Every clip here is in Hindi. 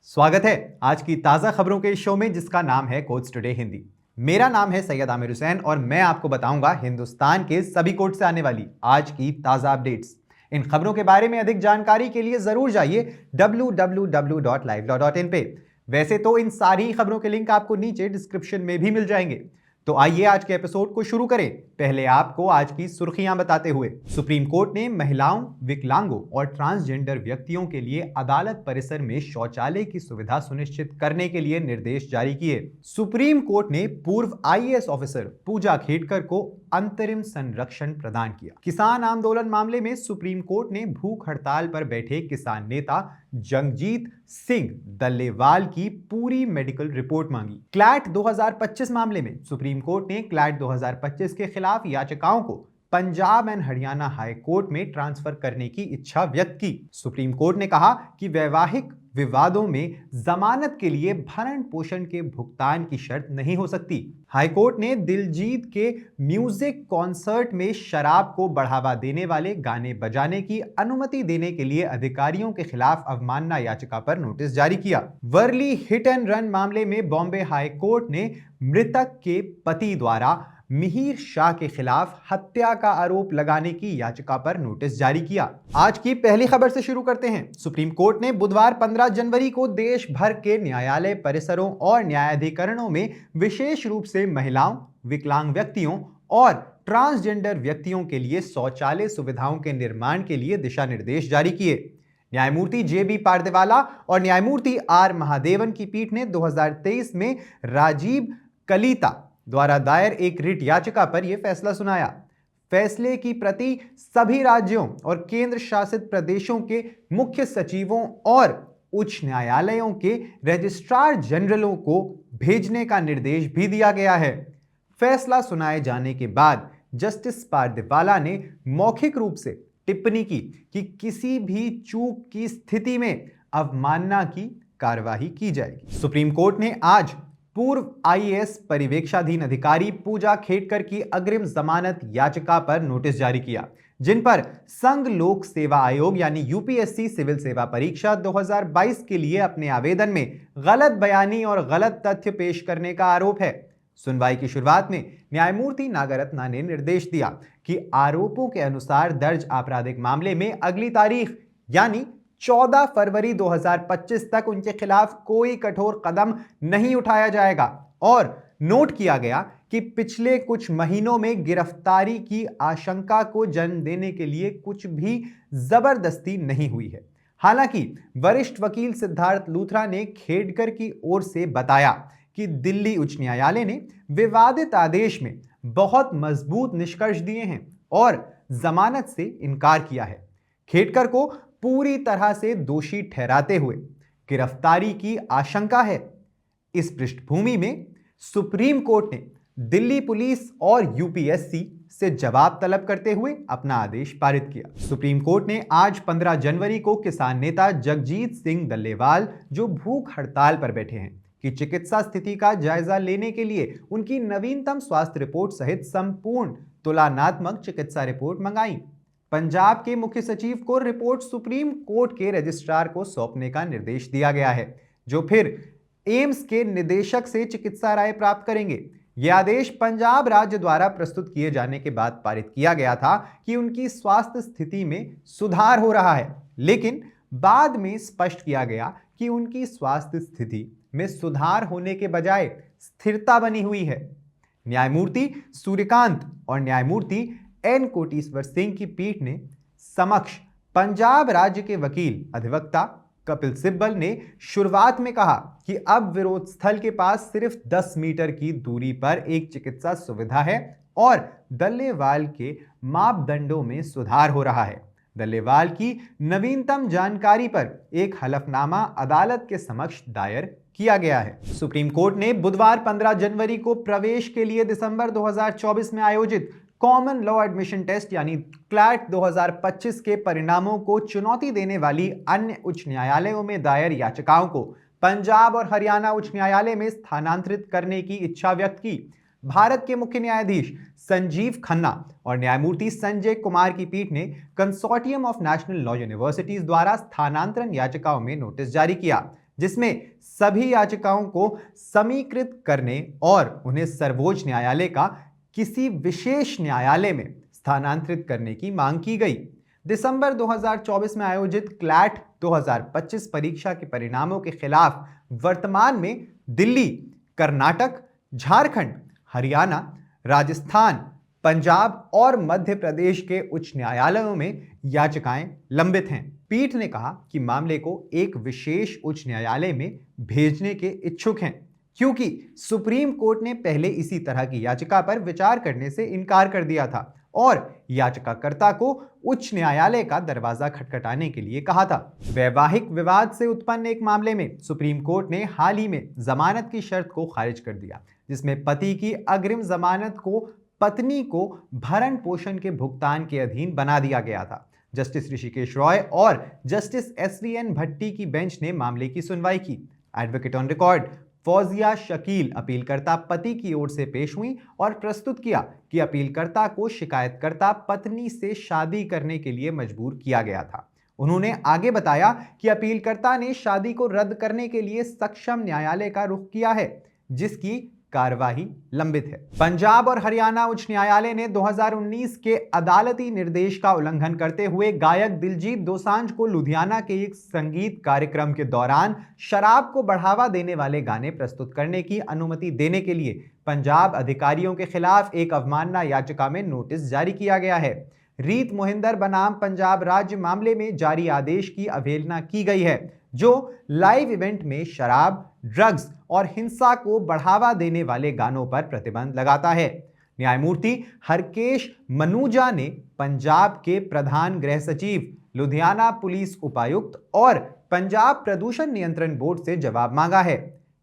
स्वागत है आज की ताज़ा खबरों के शो में जिसका नाम है कोट्स टुडे हिंदी। मेरा नाम है सैयद आमिर हुसैन और मैं आपको बताऊंगा हिंदुस्तान के सभी कोर्ट से आने वाली आज की ताज़ा अपडेट्स। इन खबरों के बारे में अधिक जानकारी के लिए जरूर जाइए www.live.in पे। वैसे तो इन सारी खबरों के लिंक आपको नीचे डिस्क्रिप्शन में भी मिल जाएंगे। तो आइए आज के एपिसोड को शुरू करें। पहले आपको आज की सुर्खियां बताते हुए सुप्रीम कोर्ट ने महिलाओं, विकलांगों और ट्रांसजेंडर व्यक्तियों के लिए अदालत परिसर में शौचालय की सुविधा सुनिश्चित करने के लिए निर्देश जारी किए। सुप्रीम कोर्ट ने पूर्व आईएएस ऑफिसर पूजा खेडकर को अंतरिम संरक्षण प्रदान किया। किसान आंदोलन मामले में सुप्रीम कोर्ट ने भूख हड़ताल पर बैठे किसान नेता जगजीत सिंह दल्लेवाल की पूरी मेडिकल रिपोर्ट मांगी। क्लैट 2025 मामले में सुप्रीम कोर्ट ने क्लैट 2025 के खिलाफ याचिकाओं को Punjab and Haryana high court में ट्रांसफर करने की इच्छा व्यक्त की। सुप्रीम कोर्ट ने कहा कि वैवाहिक विवादों में जमानत के लिए भरण पोषण के भुगतान की शर्त नहीं हो सकती। हाई कोर्ट ने दिलजीत के म्यूजिक कॉन्सर्ट में शराब को बढ़ावा देने वाले गाने बजाने की अनुमति देने के लिए अधिकारियों के खिलाफ अवमानना याचिका पर नोटिस जारी किया। वर्ली हिट एंड रन मामले में बॉम्बे हाई कोर्ट ने मृतक के पति द्वारा मिहिर शाह के खिलाफ हत्या का आरोप लगाने की याचिका पर नोटिस जारी किया। आज की पहली खबर से शुरू करते हैं। सुप्रीम कोर्ट ने बुधवार 15 जनवरी को देश भर के न्यायालय परिसरों और न्यायाधिकरणों में विशेष रूप से महिलाओं, विकलांग व्यक्तियों और ट्रांसजेंडर व्यक्तियों के लिए शौचालय सुविधाओं के निर्माण के लिए दिशा निर्देश जारी किए। न्यायमूर्ति जेबी पारदेवाला और न्यायमूर्ति आर महादेवन की पीठ ने 2023 में राजीव कलीता द्वारा दायर एक रिट याचिका पर यह फैसला सुनाया। फैसले की प्रति सभी राज्यों और केंद्र शासित प्रदेशों के मुख्य सचिवों और उच्च न्यायालयों के रजिस्ट्रार जनरलों को भेजने का निर्देश भी दिया गया है। फैसला सुनाए जाने के बाद जस्टिस पारदेवाला ने मौखिक रूप से टिप्पणी की कि किसी भी चूक की स्थिति में अवमानना की कार्यवाही की जाएगी। सुप्रीम कोर्ट ने आज पूर्व आईएएस परिवेक्षाधीन अधिकारी पूजा खेडकर की अग्रिम जमानत याचिका पर नोटिस जारी किया, जिन पर संघ लोक सेवा आयोग यानी यूपीएससी सिविल सेवा परीक्षा 2022 के लिए अपने आवेदन में गलत बयानी और गलत तथ्य पेश करने का आरोप है। सुनवाई की शुरुआत में न्यायमूर्ति नागरत्ना ने निर्देश दिया कि आरोपों के अनुसार दर्ज आपराधिक मामले में अगली तारीख यानी 14 फरवरी 2025 तक उनके खिलाफ कोई कठोर कदम नहीं उठाया जाएगा और नोट किया गया कि पिछले कुछ महीनों में गिरफ्तारी की आशंका को जन्म देने के लिए कुछ भी जबरदस्ती नहीं हुई है। हालांकि वरिष्ठ वकील सिद्धार्थ लूथरा ने खेडकर की ओर से बताया कि दिल्ली उच्च न्यायालय ने विवादित आदेश में बहुत मजबूत निष्कर्ष दिए हैं और जमानत से इनकार किया है। खेडकर को पूरी तरह से दोषी ठहराते हुए गिरफ्तारी की आशंका है। इस पृष्ठभूमि में सुप्रीम कोर्ट ने दिल्ली पुलिस और यूपीएससी से जवाब तलब करते हुए अपना आदेश पारित किया। सुप्रीम कोर्ट ने आज 15 जनवरी को किसान नेता जगजीत सिंह दल्लेवाल जो भूख हड़ताल पर बैठे हैं की चिकित्सा स्थिति का जायजा लेने के लिए उनकी नवीनतम स्वास्थ्य रिपोर्ट सहित संपूर्ण तुलनात्मक चिकित्सा रिपोर्ट मंगाई। पंजाब के मुख्य सचिव को रिपोर्ट सुप्रीम कोर्ट के रजिस्ट्रार को सौंपने का निर्देश दिया गया है, जो फिर एम्स के निदेशक से चिकित्सा राय प्राप्त करेंगे। यह आदेश पंजाब राज्य द्वारा प्रस्तुत किए जाने के बाद पारित किया गया था कि उनकी स्वास्थ्य स्थिति में सुधार हो रहा है, लेकिन बाद में स्पष्ट किया गया कि उनकी स्वास्थ्य स्थिति में सुधार होने के बजाय स्थिरता बनी हुई है। न्यायमूर्ति सूर्यकांत और न्यायमूर्ति एन कोटेश्वर सिंह की पीठ ने समक्ष पंजाब राज्य के वकील अधिवक्ता कपिल सिब्बल ने शुरुआत में कहा कि अब विरोध स्थल के पास सिर्फ 10 मीटर की दूरी पर एक चिकित्सा सुविधा है और दल्लेवाल के मापदंडों में सुधार हो रहा है। दल्लेवाल की नवीनतम जानकारी पर एक हलफनामा अदालत के समक्ष दायर किया गया है। सुप्रीम कोर्ट ने बुधवार 15 जनवरी को प्रवेश के लिए दिसंबर 2024 में आयोजित कॉमन लॉ एडमिशन टेस्ट यानी क्लैट 2025 के परिणामों को चुनौती देने वाली अन्य उच्च न्यायालयों में दायर याचिकाओं को पंजाब और हरियाणा उच्च न्यायालय में स्थानांतरित करने की इच्छा व्यक्त की। भारत के मुख्य न्यायाधीश संजीव खन्ना और न्यायमूर्ति संजय कुमार की पीठ ने consortium of national law universities द्वारा स्थानांतरण याचिकाओं में नोटिस जारी किया, जिसमें सभी याचिकाओं को समीकृत करने और उन्हें सर्वोच्च न्यायालय का किसी विशेष न्यायालय में स्थानांतरित करने की मांग की गई। दिसंबर 2024 में आयोजित क्लैट 2025 परीक्षा के परिणामों के खिलाफ वर्तमान में दिल्ली, कर्नाटक, झारखंड, हरियाणा, राजस्थान, पंजाब और मध्य प्रदेश के उच्च न्यायालयों में याचिकाएं लंबित हैं। पीठ ने कहा कि मामले को एक विशेष उच्च न्यायालय में भेजने के इच्छुक हैं, क्योंकि सुप्रीम कोर्ट ने पहले इसी तरह की याचिका पर विचार करने से इनकार कर दिया था और याचिकाकर्ता को उच्च न्यायालय का दरवाजा खटखटाने के लिए कहा था। वैवाहिक विवाद से उत्पन्न एक मामले में सुप्रीम कोर्ट ने हाल ही में जमानत की शर्त को खारिज कर दिया, जिसमें पति की अग्रिम जमानत को पत्नी को भरण पोषण के भुगतान के अधीन बना दिया गया था। जस्टिस ऋषिकेश रॉय और जस्टिस SVN भट्टी की बेंच ने मामले की सुनवाई की। Advocate on record Fauzia Shakeel अपीलकर्ता पति की ओर से पेश हुई और प्रस्तुत किया कि अपीलकर्ता को शिकायतकर्ता पत्नी से शादी करने के लिए मजबूर किया गया था। उन्होंने आगे बताया कि अपीलकर्ता ने शादी को रद्द करने के लिए सक्षम न्यायालय का रुख किया है, जिसकी कार्यवाही लंबित है। पंजाब और हरियाणा उच्च न्यायालय ने 2019 के अदालती निर्देश का उल्लंघन करते हुए गायक दिलजीत दोसांझ को लुधियाना के एक संगीत कार्यक्रम के दौरान शराब को बढ़ावा देने वाले गाने प्रस्तुत करने की अनुमति देने के लिए पंजाब अधिकारियों के खिलाफ एक अवमानना याचिका में नोटिस जारी किया गया है। रीत मोहिंदर बनाम पंजाब राज्य मामले में जारी आदेश की अवहेलना की गई है, जो लाइव इवेंट में शराब, ड्रग्स और हिंसा को बढ़ावा देने वाले गानों पर प्रतिबंध लगाता है। न्यायमूर्ति हरकेश मनुजा ने पंजाब के प्रधान गृह सचिव, लुधियाना पुलिस उपायुक्त और पंजाब प्रदूषण नियंत्रण बोर्ड से जवाब मांगा है।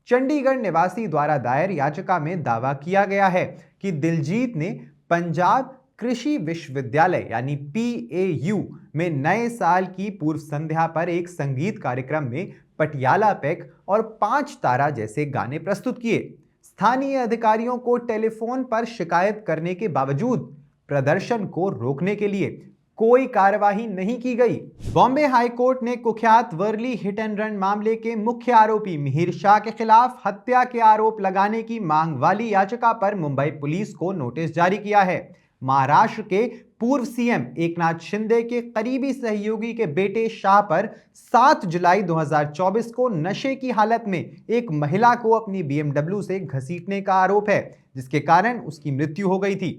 चंडीगढ़ निवासी द्वारा दायर याचिका में दावा किया गया है कि दिलजीत ने पंजाब कृषि विश्वविद्यालय यानी PAU में नए साल की पूर्व संध्या पर एक संगीत कार्यक्रम में पटियाला पैक और 5 तारा जैसे गाने प्रस्तुत किए। स्थानीय अधिकारियों को टेलीफोन पर शिकायत करने के बावजूद प्रदर्शन को रोकने के लिए कोई कार्यवाही नहीं की गई। बॉम्बे हाई कोर्ट ने कुख्यात वर्ली हिट एंड रन मामले के मुख्य आरोपी मिहिर शाह के खिलाफ हत्या के आरोप लगाने की मांग वाली याचिका पर मुंबई पुलिस को नोटिस जारी किया है। महाराष्ट्र के पूर्व CM एकनाथ शिंदे के करीबी सहयोगी के बेटे शाह पर 7 जुलाई 2024 को नशे की हालत में एक महिला को अपनी BMW से घसीटने का आरोप है, जिसके कारण उसकी मृत्यु हो गई थी।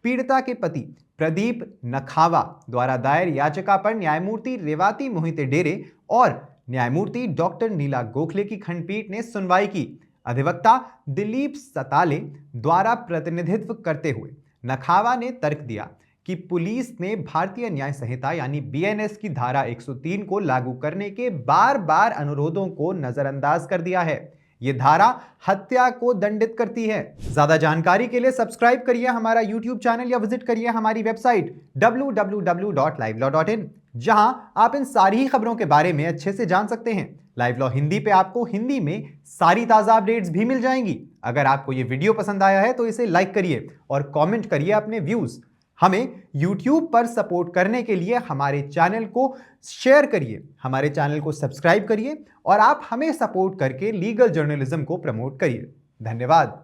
पीड़िता के पति प्रदीप नखावा द्वारा दायर याचिका पर न्यायमूर्ति रेवाती मोहिते डेरे और न्यायमूर्ति डॉक्टर नीला गोखले की खंडपीठ ने सुनवाई की। अधिवक्ता दिलीप सताले द्वारा प्रतिनिधित्व करते हुए नखावा ने तर्क दिया कि पुलिस ने भारतीय न्याय संहिता यानी BNS की धारा 103 को लागू करने के बार बार अनुरोधों को नजरअंदाज कर दिया है। यह धारा हत्या को दंडित करती है। ज्यादा जानकारी के लिए सब्सक्राइब करिए हमारा YouTube चैनल या विजिट करिए हमारी वेबसाइट www.livelawin, जहां आप इन सारी खबरों के बारे में अच्छे से जान सकते हैं। लाइव लॉ हिंदी पे आपको हिंदी में सारी ताजा अपडेट्स भी मिल जाएंगी। अगर आपको ये वीडियो पसंद आया है तो इसे लाइक करिए और कमेंट करिए अपने व्यूज। हमें YouTube पर सपोर्ट करने के लिए हमारे चैनल को शेयर करिए, हमारे चैनल को सब्सक्राइब करिए और आप हमें सपोर्ट करके लीगल जर्नलिज्म को प्रमोट करिए। धन्यवाद।